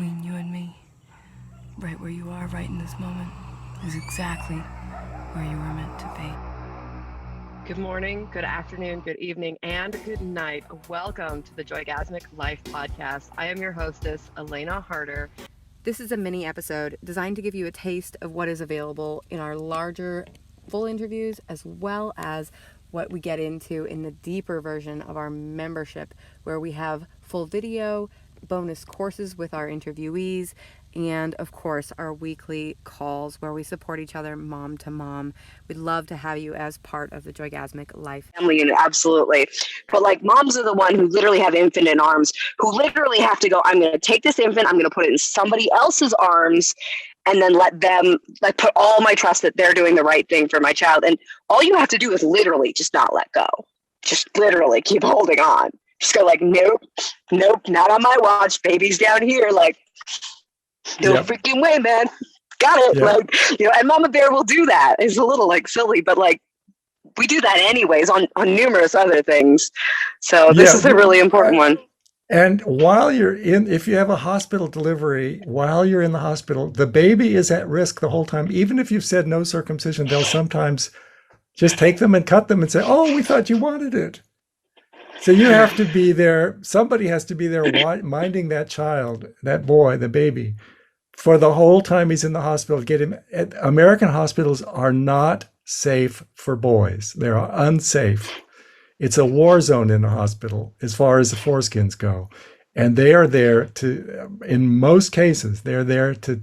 between you and me, right where you are right in this moment, is exactly where you were meant to be. Good morning, good afternoon, good evening, and good night. Welcome to the Joygasmic Life Podcast. I am your hostess, Elena Harder. This is a mini episode designed to give you a taste of what is available in our larger full interviews, as well as what we get into in the deeper version of our membership, where we have full video, bonus courses with our interviewees, and of course our weekly calls where we support each other mom to mom. We'd love to have you as part of the Joygasmic Life family, and absolutely. But like, moms are the one who literally have infant in arms, who literally have to go, I'm going to take this infant, I'm going to put it in somebody else's arms, and then let them, like, put all my trust that they're doing the right thing for my child. And all you have to do is literally just not let go. Just literally keep holding on. Just go like, nope, not on my watch. Baby's down here. Like, no freaking way, man. Got it. Yep. Like, and Mama Bear will do that. It's a little like silly, but like, we do that anyways on numerous other things. So this is a really important one. And while you're if you have a hospital delivery, while you're in the hospital, the baby is at risk the whole time. Even if you've said no circumcision, they'll sometimes just take them and cut them and say, oh, we thought you wanted it. So you have to be there. Somebody has to be there minding that child, that boy, the baby, for the whole time he's in the hospital. Get him. American hospitals are not safe for boys. They're unsafe. It's a war zone in a hospital as far as the foreskins go. And they are there to, in most cases, they're there to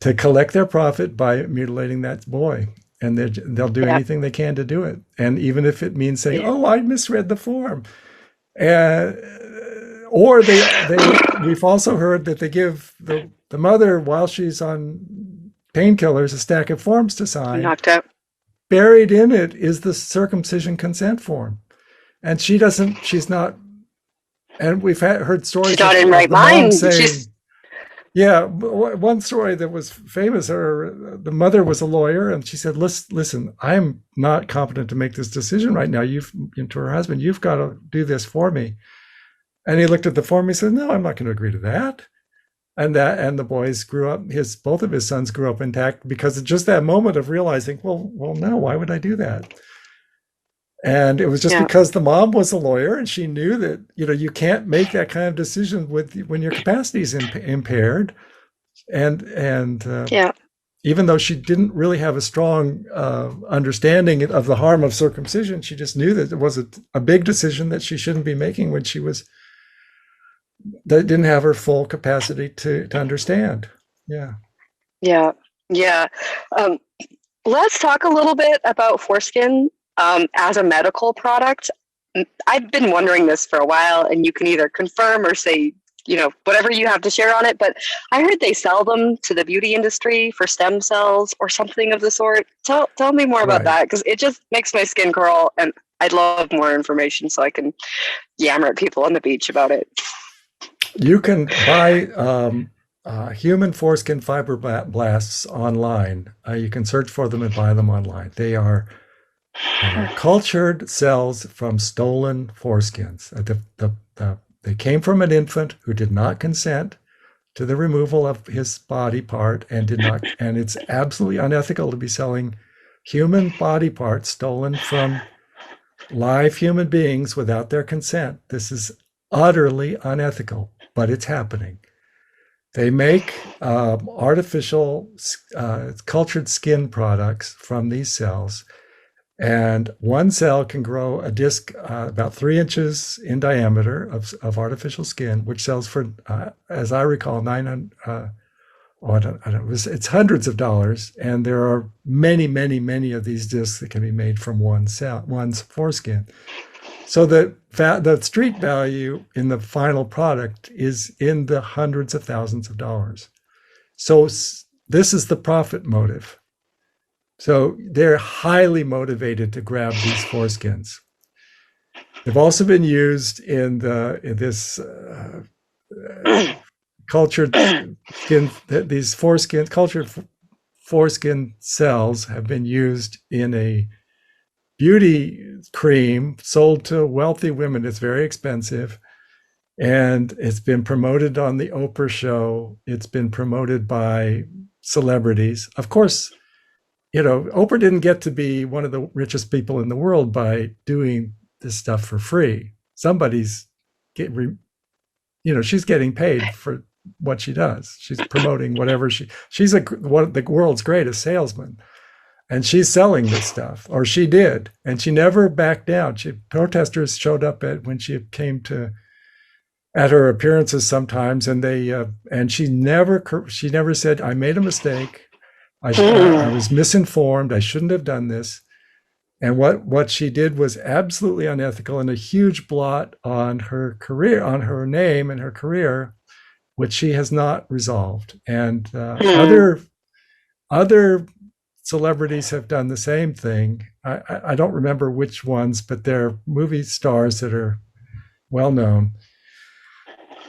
collect their profit by mutilating that boy. And they'll do anything they can to do it. And even if it means saying, oh, I misread the form. Or we've also heard that they give the mother, while she's on painkillers, a stack of forms to sign. Knocked out. Buried in it is the circumcision consent form. And she's not, and we've heard stories. She's not in right mind. One story that was famous, the mother was a lawyer, and she said, listen, I'm not competent to make this decision right now. To her husband, you've got to do this for me. And he looked at the form, he said, no, I'm not going to agree to that. And the boys grew up, both of his sons grew up intact because of just that moment of realizing, well, no, why would I do that? And it was just because the mom was a lawyer and she knew that, you can't make that kind of decision when your capacity is impaired. And even though she didn't really have a strong understanding of the harm of circumcision, she just knew that it was a big decision that she shouldn't be making when that didn't have her full capacity to understand. Yeah. Let's talk a little bit about foreskin as a medical product. I've been wondering this for a while, and you can either confirm or say, whatever you have to share on it. But I heard they sell them to the beauty industry for stem cells or something of the sort. Tell me more about that, because it just makes my skin crawl, and I'd love more information so I can yammer at people on the beach about it. You can buy human foreskin fibroblasts online. You can search for them and buy them online. They are cultured cells from stolen foreskins. They came from an infant who did not consent to the removal of his body part and it's absolutely unethical to be selling human body parts stolen from live human beings without their consent. This is utterly unethical, but it's happening. They make artificial cultured skin products from these cells, and one cell can grow a disc about 3 inches in diameter of artificial skin, which sells for, as I recall, it's hundreds of dollars, and there are many of these discs that can be made from one's foreskin. So the street value in the final product is in the hundreds of thousands of dollars. So this is the profit motive. So they're highly motivated to grab these foreskins. They've also been used in this cultured skin. These cultured foreskin cells have been used in a beauty cream sold to wealthy women. It's very expensive. And it's been promoted on the Oprah show. It's been promoted by celebrities. Of course, Oprah didn't get to be one of the richest people in the world by doing this stuff for free. Somebody's she's getting paid for what she does. She's promoting whatever she's one of the world's greatest salesman. And she's selling this stuff, or she did, and she never backed down. Protesters showed up when she came at her appearances sometimes, and she never said, "I made a mistake. I was misinformed. I shouldn't have done this." And what she did was absolutely unethical and a huge blot on her career, on her name and her career, which she has not resolved. And other celebrities have done the same thing. I don't remember which ones, but they're movie stars that are well known.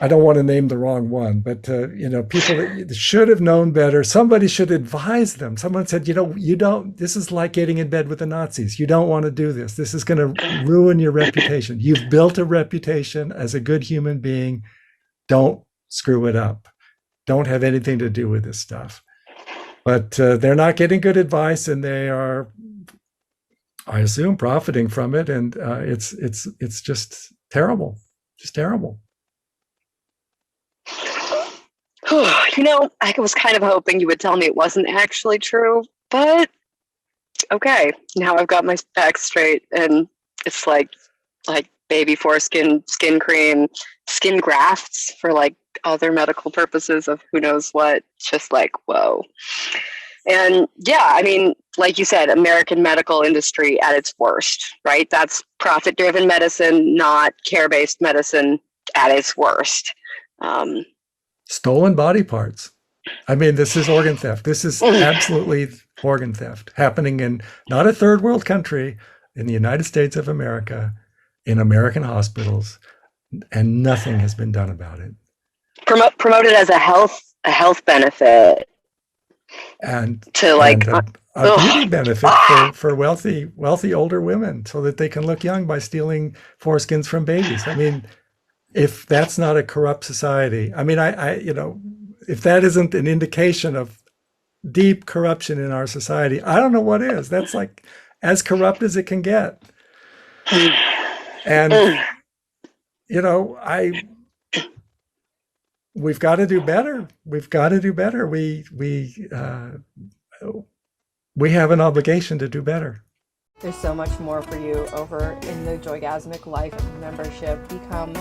I don't want to name the wrong one, but people that should have known better. Somebody should advise them. Someone said, you don't. This is like getting in bed with the Nazis. You don't want to do this. This is going to ruin your reputation. You've built a reputation as a good human being. Don't screw it up. Don't have anything to do with this stuff. But they're not getting good advice, and they are, I assume, profiting from it. And it's just terrible. Just terrible. I was kind of hoping you would tell me it wasn't actually true, but okay, now I've got my facts straight, and it's like baby foreskin, skin cream, skin grafts for like other medical purposes of who knows what. Just like, whoa. And yeah, I mean, like you said, American medical industry at its worst, right? That's profit-driven medicine, not care-based medicine at its worst. Stolen body parts. I mean, this is organ theft. This is absolutely organ theft happening in not a third world country, in the United States of America, in American hospitals, and nothing has been done about it. Promoted as a health benefit, and to like a beauty benefit for wealthy older women, so that they can look young by stealing foreskins from babies. I mean, if that's not a corrupt society, I mean, if that isn't an indication of deep corruption in our society, I don't know what is. That's like as corrupt as it can get. And we've got to do better. We've got to do better. We have an obligation to do better. There's so much more for you over in the Joygasmic Life membership. Become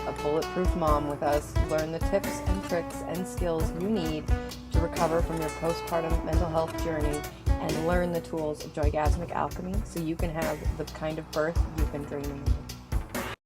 a bulletproof mom with us. Learn the tips and tricks and skills you need to recover from your postpartum mental health journey, and learn the tools of Joygasmic alchemy so you can have the kind of birth you've been dreaming of.